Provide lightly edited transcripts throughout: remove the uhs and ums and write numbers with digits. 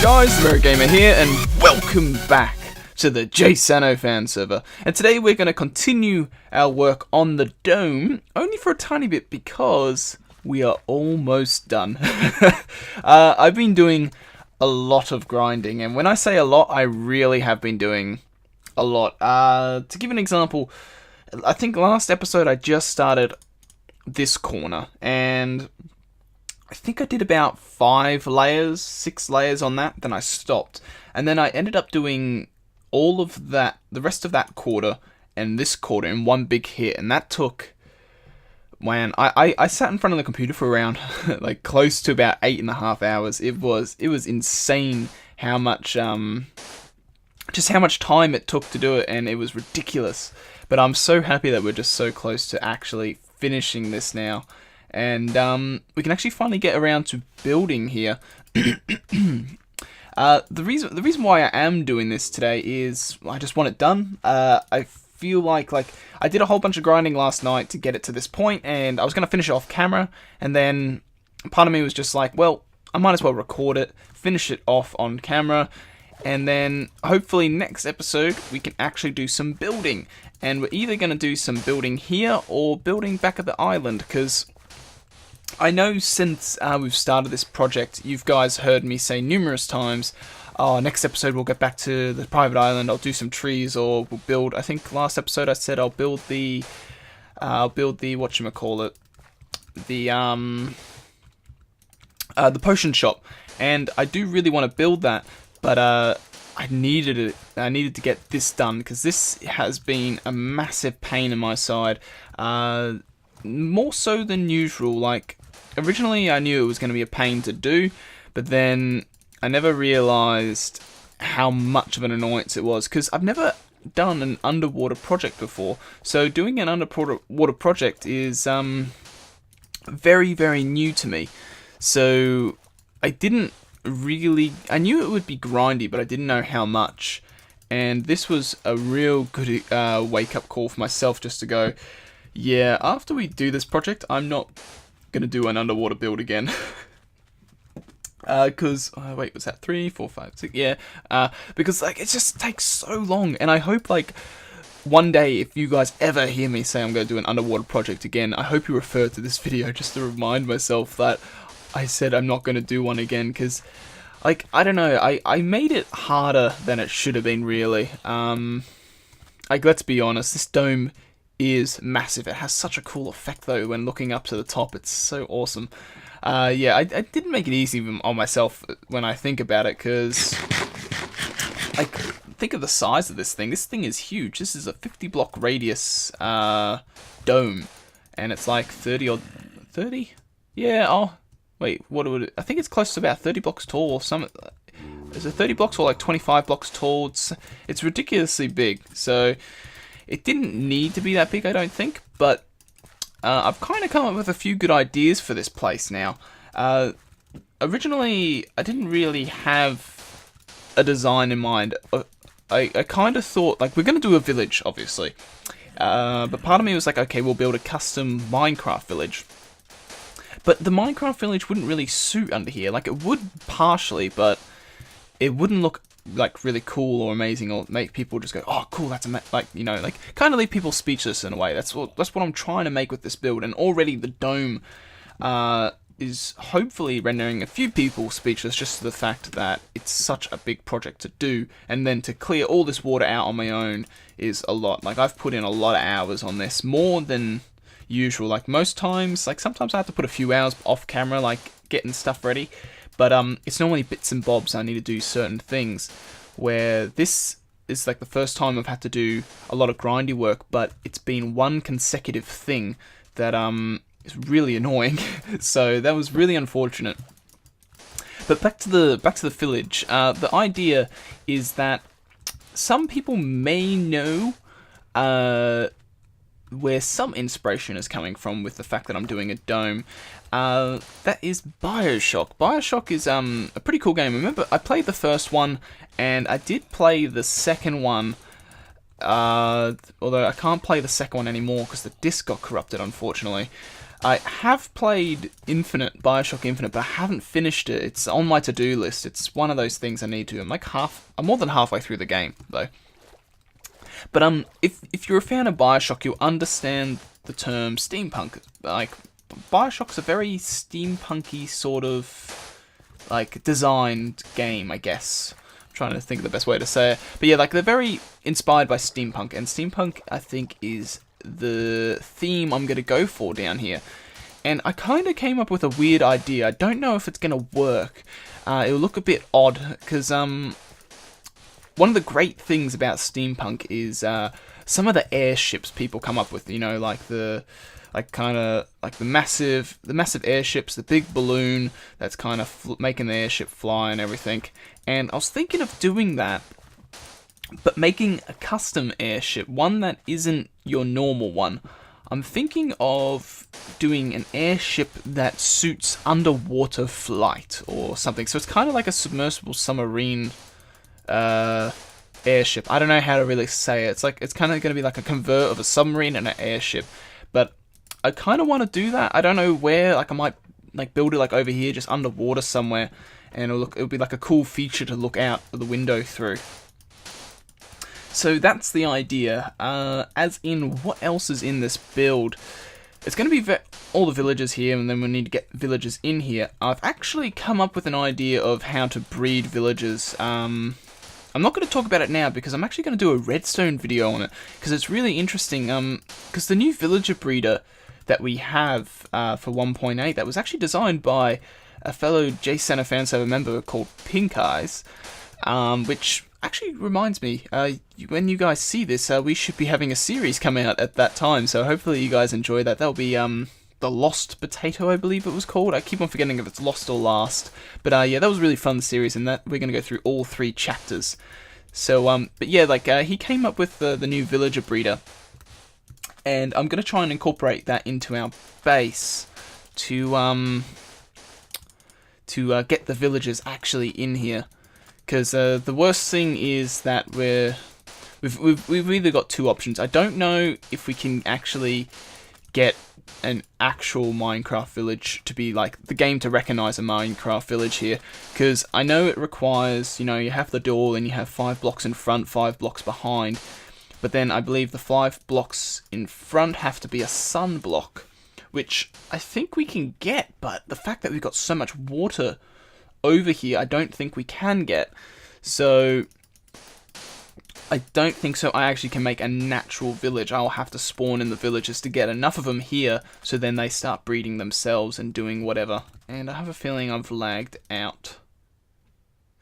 guys, Gamer here, and welcome back to the Jsano Fan Server. And today we're going to continue our work on the dome, only for a tiny bit because we are almost done. I've been doing a lot of grinding, and when I say a lot, I really have been doing a lot. To give an example, I think last episode I just started this corner, and I think I did about 6 layers on that, then I stopped. And then I ended up doing all of that, the rest of that quarter and this quarter in one big hit, and that took, man, I sat in front of the computer for around like close to about 8.5 hours. It was insane how much just how much time it took to do it, and it was ridiculous. But I'm so happy that we're just so close to actually finishing this now. And we can actually finally get around to building here. The reason why I am doing this today is I just want it done. I feel like I did a whole bunch of grinding last night to get it to this point, and I was going to finish it off camera, and then part of me was just like, well, I might as well record it, finish it off on camera, and then hopefully next episode we can actually do some building. And we're either going to do some building here or building back at the island, because I know since we've started this project, you guys heard me say numerous times, oh, next episode we'll get back to the private island, I'll do some trees, or we'll build, I think last episode I said I'll build the whatchamacallit, the potion shop, and I do really want to build that, but I needed to get this done, because this has been a massive pain in my side. More so than usual. Like, originally I knew it was going to be a pain to do, but then I never realised how much of an annoyance it was, because I've never done an underwater project before. So doing an underwater project is very, very new to me. So I knew it would be grindy, but I didn't know how much. And this was a real good wake-up call for myself, just to go, yeah, after we do this project, I'm not going to do an underwater build again. Because, wait, was that 3, 4, 5, 6? Yeah. Because, like, it just takes so long. And I hope, like, one day, if you guys ever hear me say I'm going to do an underwater project again, I hope you refer to this video just to remind myself that I said I'm not going to do one again. Because, like, I don't know, I made it harder than it should have been, really. Like, let's be honest, this dome is massive. It has such a cool effect, though, when looking up to the top. It's so awesome. Yeah, I didn't make it easy on myself when I think about it, because, like, think of the size of this thing. This thing is huge. This is a 50-block radius dome, and it's like 30 or 30? Yeah, oh, wait, what would it? I think it's close to about 30 blocks tall, or some. Is it 30 blocks or like 25 blocks tall? It's ridiculously big, so it didn't need to be that big, I don't think, but I've kind of come up with a few good ideas for this place now. Originally, I didn't really have a design in mind. I kind of thought, like, we're going to do a village, obviously. But part of me was like, okay, we'll build a custom Minecraft village. But the Minecraft village wouldn't really suit under here. Like, it would partially, but it wouldn't look like really cool or amazing, or make people just go, oh cool, that's like, you know, like kind of leave people speechless in a way. That's what I'm trying to make with this build. And already the dome is hopefully rendering a few people speechless, just to the fact that it's such a big project to do, and then to clear all this water out on my own is a lot. Like, I've put in a lot of hours on this, more than usual. Like, most times, like, sometimes I have to put a few hours off camera, like getting stuff ready. But it's normally bits and bobs. I need to do certain things, where this is like the first time I've had to do a lot of grindy work, but it's been one consecutive thing that is really annoying. So that was really unfortunate. But back to the village. The idea is that some people may know where some inspiration is coming from with the fact that I'm doing a dome. That is Bioshock. Bioshock is a pretty cool game. Remember, I played the first one, and I did play the second one Although I can't play the second one anymore because the disc got corrupted, unfortunately. I have played Bioshock Infinite, but I haven't finished it. It's on my to-do list. It's one of those things I need to. I'm more than halfway through the game, though. But if you're a fan of Bioshock, you'll understand the term steampunk. Like, Bioshock's a very steampunky sort of, like, designed game, I guess. I'm trying to think of the best way to say it. But yeah, like, they're very inspired by steampunk, and steampunk, I think, is the theme I'm going to go for down here. And I kind of came up with a weird idea. I don't know if it's going to work. It'll look a bit odd, because one of the great things about steampunk is some of the airships people come up with. You know, like the massive airships, the big balloon that's kind of making the airship fly and everything. And I was thinking of doing that, but making a custom airship, one that isn't your normal one. I'm thinking of doing an airship that suits underwater flight or something. So it's kind of like a submersible submarine airship. I don't know how to really say it. It's kind of going to be like a convert of a submarine and an airship. But I kind of want to do that. I don't know where. Like, I might like build it like over here, just underwater somewhere, and it'll be like a cool feature to look out of the window through. So that's the idea. As in, what else is in this build? It's going to be all the villagers here, and then we need to get villagers in here. I've actually come up with an idea of how to breed villagers. I'm not going to talk about it now because I'm actually going to do a redstone video on it, because it's really interesting. Because the new villager breeder that we have for 1.8, that was actually designed by a fellow Jsano Fan Server member called Pink Eyes, which actually reminds me, when you guys see this, we should be having a series come out at that time, so hopefully you guys enjoy that. That'll be The Lost Potato, I believe it was called. I keep on forgetting if it's Lost or Last. But yeah, that was a really fun series, and that we're going to go through all 3 chapters. So, but yeah, like, he came up with the new villager breeder, and I'm going to try and incorporate that into our base to get the villagers actually in here. Because the worst thing is that we've either got 2 options. I don't know if we can actually get an actual Minecraft village to be like the game to recognize a Minecraft village here, because I know it requires, you know, you have the door and you have 5 blocks in front, 5 blocks behind, but then I believe the 5 blocks in front have to be a sun block, which I think we can get, but the fact that we've got so much water over here, I don't think we can get. So I don't think so. I actually can make a natural village. I'll have to spawn in the villages to get enough of them here, so then they start breeding themselves and doing whatever. And I have a feeling I've lagged out.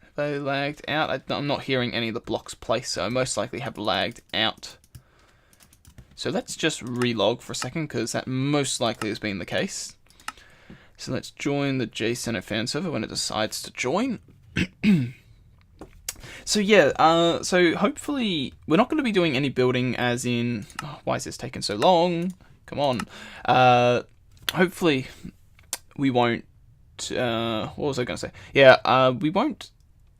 Have I lagged out? I'm not hearing any of the blocks placed, so I most likely have lagged out. So let's just relog for a second, because that most likely has been the case. So let's join the Jsano Fan Server when it decides to join. So yeah, so hopefully we're not going to be doing any building as in... Oh, why is this taking so long? Come on. Hopefully we won't... what was I going to say? Yeah, we won't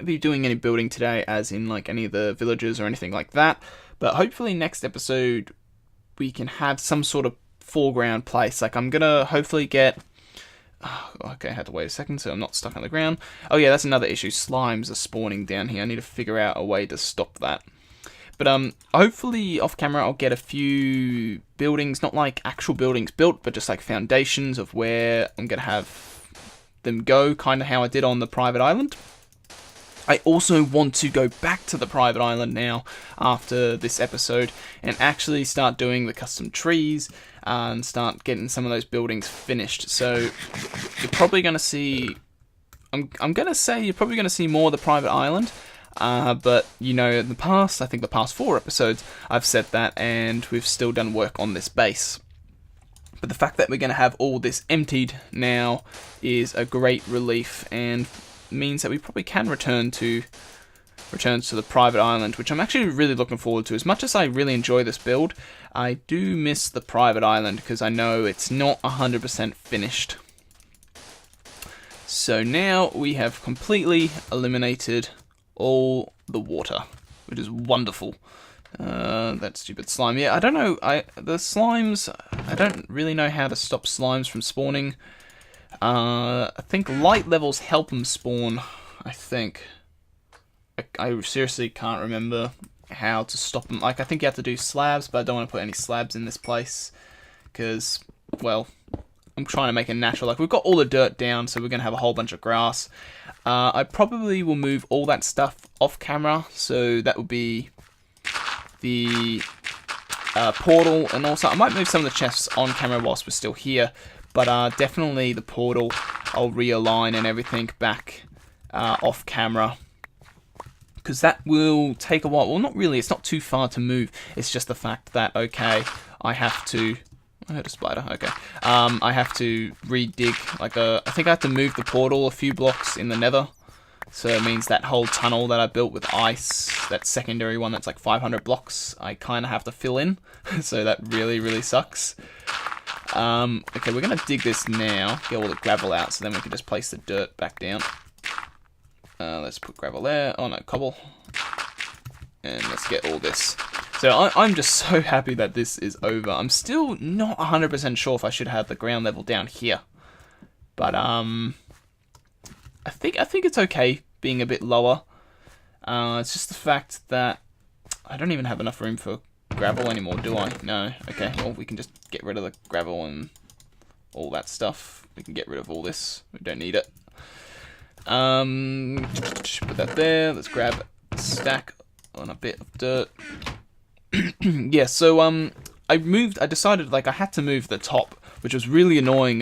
be doing any building today as in like any of the villages or anything like that. But hopefully next episode we can have some sort of foreground place. Like, I'm going to hopefully get... Okay, I had to wait a second so I'm not stuck on the ground. Oh yeah, that's another issue. Slimes are spawning down here. I need to figure out a way to stop that. But hopefully off camera I'll get a few buildings, not like actual buildings built, but just like foundations of where I'm going to have them go, kind of how I did on the private island. I also want to go back to the private island now after this episode and actually start doing the custom trees and start getting some of those buildings finished. So you're probably going to see, I'm going to say you're probably going to see more of the private island. But, you know, in the past, I think the past 4 episodes, I've said that, and we've still done work on this base. But the fact that we're going to have all this emptied now is a great relief, and means that we probably can return to the private island, which I'm actually really looking forward to. As much as I really enjoy this build, I do miss the private island because I know it's not 100% finished. So now we have completely eliminated all the water, which is wonderful. That stupid slime. Yeah, I don't know. The slimes, I don't really know how to stop slimes from spawning. I think light levels help them spawn, I think. I seriously can't remember how to stop them. Like, I think you have to do slabs, but I don't want to put any slabs in this place. Because, well, I'm trying to make it natural. Like, we've got all the dirt down, so we're going to have a whole bunch of grass. I probably will move all that stuff off camera. So that would be the portal, and also I might move some of the chests on camera whilst we're still here. But definitely the portal, I'll realign and everything back off camera. Because that will take a while. Well, not really. It's not too far to move. It's just the fact that, okay, I have to... I heard a spider. Okay. I have to re-dig. I think I have to move the portal a few blocks in the nether. So it means that whole tunnel that I built with ice, that secondary one that's like 500 blocks, I kind of have to fill in. So that really, really sucks. Okay, we're going to dig this now. Get all the gravel out so then we can just place the dirt back down. Let's put gravel there. Oh no, cobble. And let's get all this. So I'm just so happy that this is over. I'm still not 100% sure if I should have the ground level down here. But I think it's okay being a bit lower. It's just the fact that I don't even have enough room for gravel anymore, do I? No. Okay, well, we can just get rid of the gravel and all that stuff. We can get rid of all this. We don't need it. Put that there. Let's grab a stack on a bit of dirt. Yeah, so I decided like I had to move the top, which was really annoying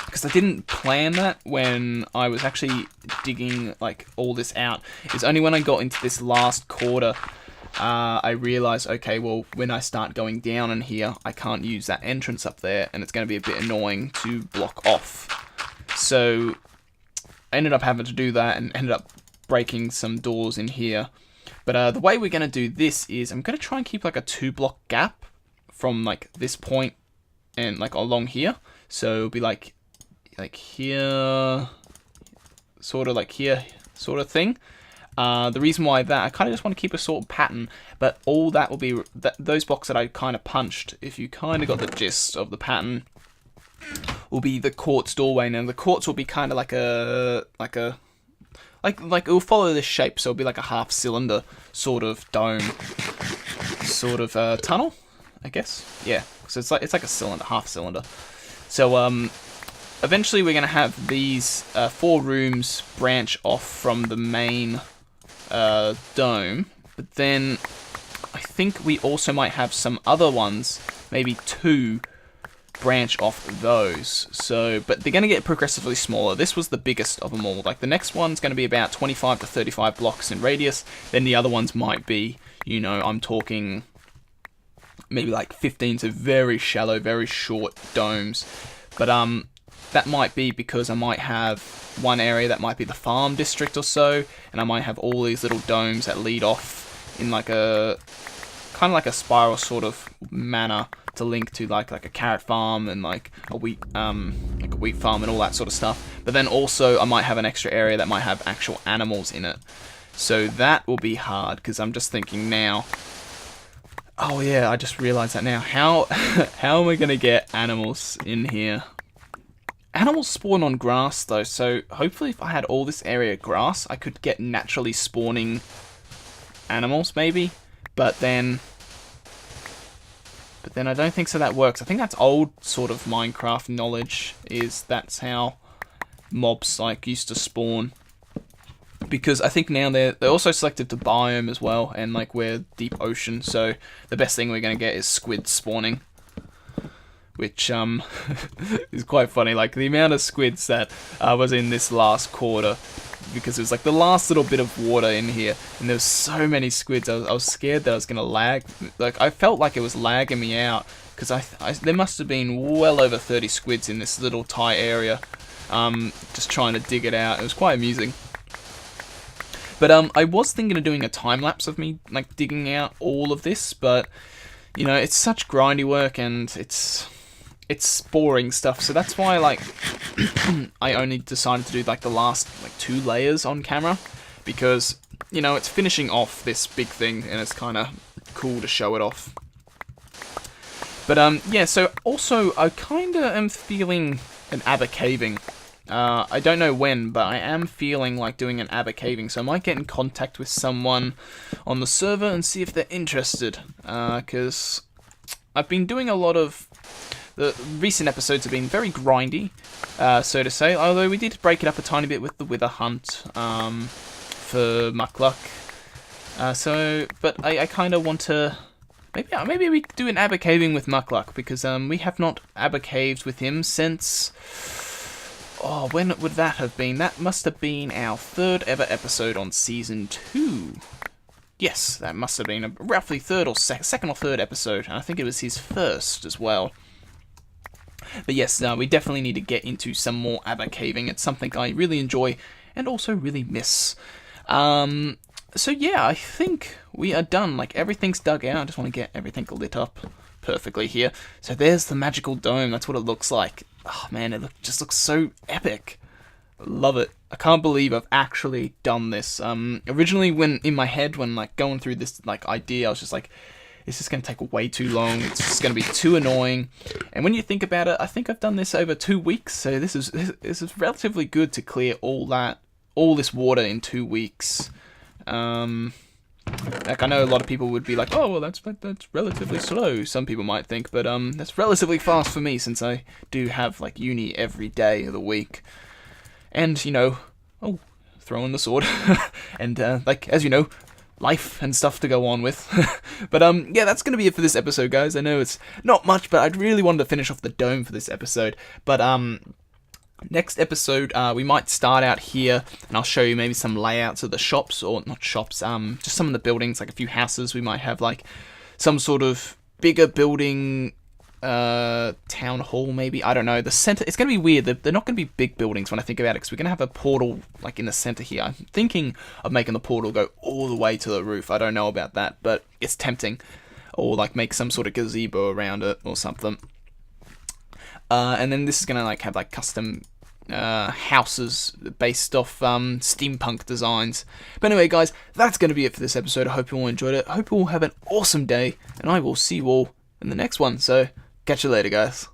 because I didn't plan that when I was actually digging like all this out. It's only when I got into this last quarter I realized, okay, well, when I start going down in here, I can't use that entrance up there, and it's going to be a bit annoying to block off. So I ended up having to do that and ended up breaking some doors in here. But the way we're going to do this is I'm going to try and keep like a 2-block gap from like this point and like along here. So it'll be like here, sort of like here, sort of thing. The reason why that, I kind of just want to keep a sort of pattern, but all that will be, those blocks that I kind of punched, if you kind of got the gist of the pattern, will be the quartz doorway. Now the quartz will be kind of like it will follow this shape, so it'll be like a half cylinder sort of dome, sort of tunnel, I guess. Yeah, so it's like a cylinder, half cylinder. So eventually we're gonna have these 4 rooms branch off from the main dome, but then I think we also might have some other ones, maybe 2 branch off those. So, but they're going to get progressively smaller. This was the biggest of them all. Like the next one's going to be about 25 to 35 blocks in radius. Then the other ones might be, you know, I'm talking maybe like 15 to very shallow, very short domes. But that might be because I might have one area that might be the farm district or so, and I might have all these little domes that lead off in like a kind of like a spiral sort of manner to link to like a carrot farm and like a wheat farm and all that sort of stuff. But then also I might have an extra area that might have actual animals in it. So that will be hard because I'm just thinking now. Oh yeah, I just realized that now. How am I gonna get animals in here? Animals spawn on grass though, so hopefully if I had all this area grass, I could get naturally spawning animals maybe. But then I don't think so that works. I think that's old sort of Minecraft knowledge, is that's how mobs like used to spawn. Because I think now they're also selective to biome as well, and like we're deep ocean, so the best thing we're gonna get is squid spawning. Which is quite funny, like the amount of squids that was in this last quarter, because it was like the last little bit of water in here, and there was so many squids. I was scared that I was gonna lag. Like I felt like it was lagging me out, because there must have been well over 30 squids in this little tight area, just trying to dig it out. It was quite amusing. But I was thinking of doing a time lapse of me like digging out all of this, but you know it's such grindy work and it's boring stuff, so that's why like I only decided to do like the last like 2 layers on camera, because, you know, it's finishing off this big thing, and it's kind of cool to show it off. But, yeah, so also, I kind of am feeling an aber caving. I don't know when, but I am feeling like doing an aber caving, so I might get in contact with someone on the server and see if they're interested, because I've been doing a lot of... The recent episodes have been very grindy, so to say, although we did break it up a tiny bit with the Wither Hunt for Muckluck. But I kind of want to... Maybe we do an aber caving with Muckluck, because we have not aber caved with him since... Oh, when would that have been? That must have been our 3rd ever episode on Season 2. Yes, that must have been a roughly 3rd or 2nd or 3rd episode, and I think it was his 1st as well. But yes, we definitely need to get into some more aber caving. It's something I really enjoy and also really miss. So yeah, I think we are done. Like, everything's dug out. I just want to get everything lit up perfectly here. So there's the magical dome. That's what it looks like. Oh man, it just looks so epic. Love it. I can't believe I've actually done this. Originally, when in my head, when like going through this like idea, I was just like, this is going to take way too long. It's just going to be too annoying. And when you think about it, I think I've done this over 2 weeks. So this is relatively good to clear all this water in 2 weeks. Like, I know a lot of people would be like, oh, well, that's relatively slow, some people might think, but that's relatively fast for me, since I do have, like, uni every day of the week. And, you know, throwing the sword, and, like, as you know, life and stuff to go on with. But, yeah, that's gonna be it for this episode, guys. I know it's not much, but I really wanted to finish off the dome for this episode. But, next episode, we might start out here, and I'll show you maybe some layouts of the shops, or not shops, just some of the buildings, like a few houses. We might have, like, some sort of bigger building, town hall, maybe. I don't know. The center, it's going to be weird. They're not going to be big buildings when I think about it, because we're going to have a portal, like, in the center here. I'm thinking of making the portal go all the way to the roof. I don't know about that, but it's tempting. Or, like, make some sort of gazebo around it, or something. And then this is gonna like have like custom houses based off steampunk designs. But anyway, guys, that's gonna be it for this episode. I hope you all enjoyed it. I hope you all have an awesome day, and I will see you all in the next one. So catch you later, guys.